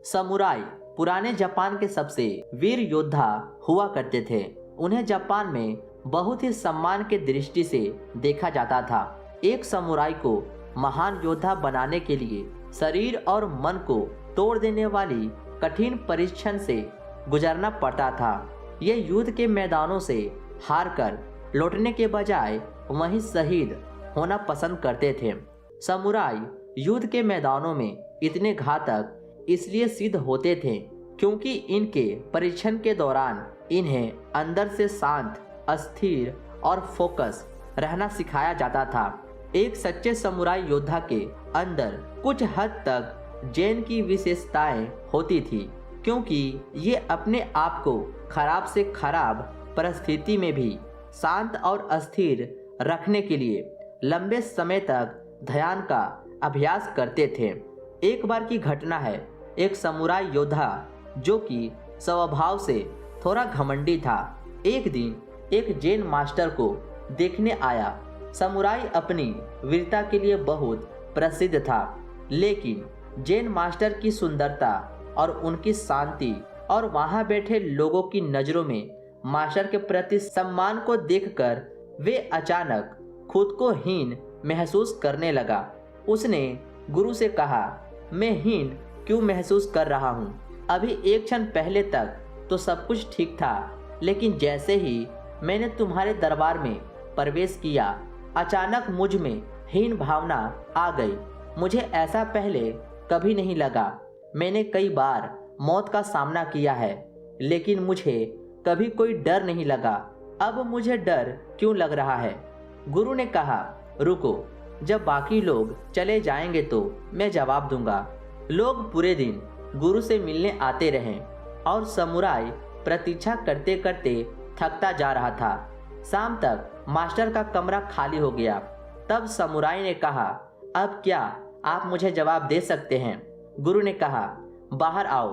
Samurai पुराने Japan के सबसे वीर योद्धा हुआ करते थे। उन्हें जापान में बहुत ही सम्मान के दृष्टि से देखा जाता था। एक समुराई को महान योद्धा बनाने के लिए शरीर और मन को तोड़ देने वाली कठिन परीक्षण से गुजरना पड़ता था। ये युद्ध के मैदानों से हार कर लौटने के बजाय वहीं शहीद होना पसंद करते थे। समुराई युद्ध के मैदानों में इतने घातक इसलिए सिद्ध होते थे क्योंकि इनके परीक्षण के दौरान इन्हें अंदर से शांत, अस्थिर और फोकस रहना सिखाया जाता था। एक सच्चे समुराई योद्धा के अंदर कुछ हद तक जैन की विशेषताएं होती थी, क्योंकि ये अपने आप को खराब से खराब परिस्थिति में भी शांत और अस्थिर रखने के लिए लंबे समय तक ध्यान का अभ्यास करते थे। एक बार की घटना है, एक समुराई योद्धा जो कि स्वभाव से थोड़ा घमंडी था, एक दिन एक जैन मास्टर को देखने आया। समुराई अपनी वीरता के लिए बहुत प्रसिद्ध था, लेकिन जैन मास्टर की सुंदरता और उनकी शांति और वहां बैठे लोगों की नज़रों में मास्टर के प्रति सम्मान को देखकर वे अचानक खुद को हीन महसूस करने लगा। उसने गुरु से कहा, मैं हीन क्यों महसूस कर रहा हूँ? अभी एक क्षण पहले तक तो सब कुछ ठीक था, लेकिन जैसे ही मैंने तुम्हारे दरबार में प्रवेश किया, अचानक मुझ में हीन भावना आ गई। मुझे ऐसा पहले कभी नहीं लगा। मैंने कई बार मौत का सामना किया है, लेकिन मुझे कभी कोई डर नहीं लगा। अब मुझे डर क्यों लग रहा है? गुरु ने कहा, रुको, जब बाकी लोग चले जाएंगे तो मैं जवाब दूंगा। लोग पूरे दिन गुरु से मिलने आते रहे और समुराई प्रतीक्षा करते करते थकता जा रहा था। शाम तक मास्टर का कमरा खाली हो गया। तब समुराई ने कहा, अब क्या आप मुझे जवाब दे सकते हैं? गुरु ने कहा, बाहर आओ।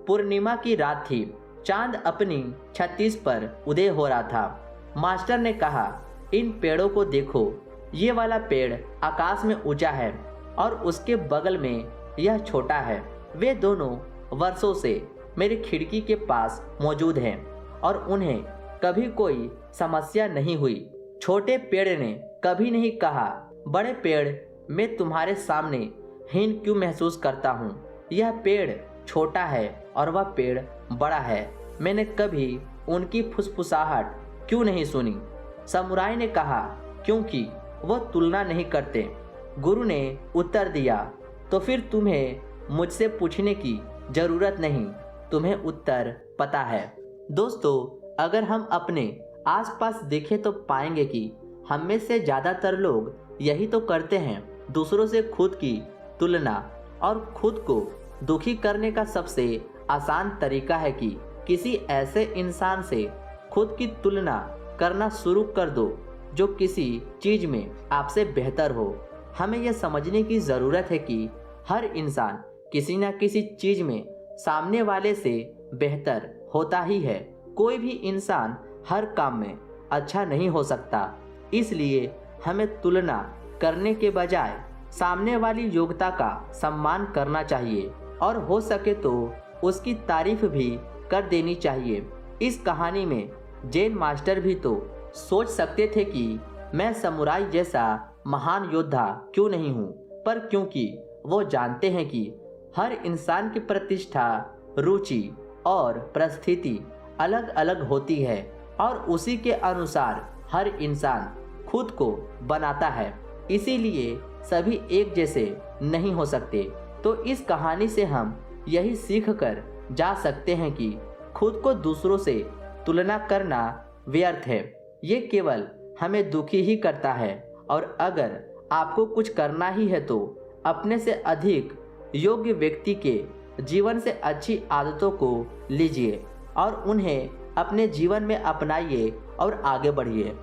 पूर्णिमा की रात थी, चांद अपनी छत्तीस पर उदय हो रहा था। मास्टर ने कहा, इन पेड़ों को देखो, ये वाला पेड़ आकाश में ऊंचा है और उसके बगल में यह छोटा है। वे दोनों वर्षों से मेरी खिड़की के पास मौजूद हैं और उन्हें कभी कोई समस्या नहीं हुई। छोटे पेड़ ने कभी नहीं कहा, बड़े पेड़, मैं तुम्हारे सामने हीन क्यों महसूस करता हूँ? यह पेड़ छोटा है और वह पेड़ बड़ा है। मैंने कभी उनकी फुसफुसाहट क्यों नहीं सुनी? समुराई ने कहा, क्योंकि वो तुलना नहीं करते। गुरु ने उत्तर दिया, तो फिर तुम्हें मुझसे पूछने की जरूरत नहीं, तुम्हें उत्तर पता है। दोस्तों, अगर हम अपने आसपास देखें तो पाएंगे कि हम में से ज़्यादातर लोग यही तो करते हैं। दूसरों से खुद की तुलना और खुद को दुखी करने का सबसे आसान तरीका है कि किसी ऐसे इंसान से खुद की तुलना करना शुरू कर दो जो किसी चीज़ में आपसे बेहतर हो। हमें यह समझने की ज़रूरत है कि हर इंसान किसी न किसी चीज़ में सामने वाले से बेहतर होता ही है। कोई भी इंसान हर काम में अच्छा नहीं हो सकता। इसलिए हमें तुलना करने के बजाय सामने वाली योग्यता का सम्मान करना चाहिए और हो सके तो उसकी तारीफ भी कर देनी चाहिए। इस कहानी में जैन मास्टर भी तो सोच सकते थे कि मैं समुराई जैसा महान योद्धा क्यों नहीं हूँ, पर क्योंकि वो जानते हैं कि हर इंसान की प्रतिष्ठा, रुचि और परिस्थिति अलग अलग होती है और उसी के अनुसार हर इंसान खुद को बनाता है। इसीलिए सभी एक जैसे नहीं हो सकते। तो इस कहानी से हम यही सीख कर जा सकते हैं कि खुद को दूसरों से तुलना करना व्यर्थ है। ये केवल हमें दुखी ही करता है। और अगर आपको कुछ करना ही है तो अपने से अधिक योग्य व्यक्ति के जीवन से अच्छी आदतों को लीजिए और उन्हें अपने जीवन में अपनाइए और आगे बढ़िए।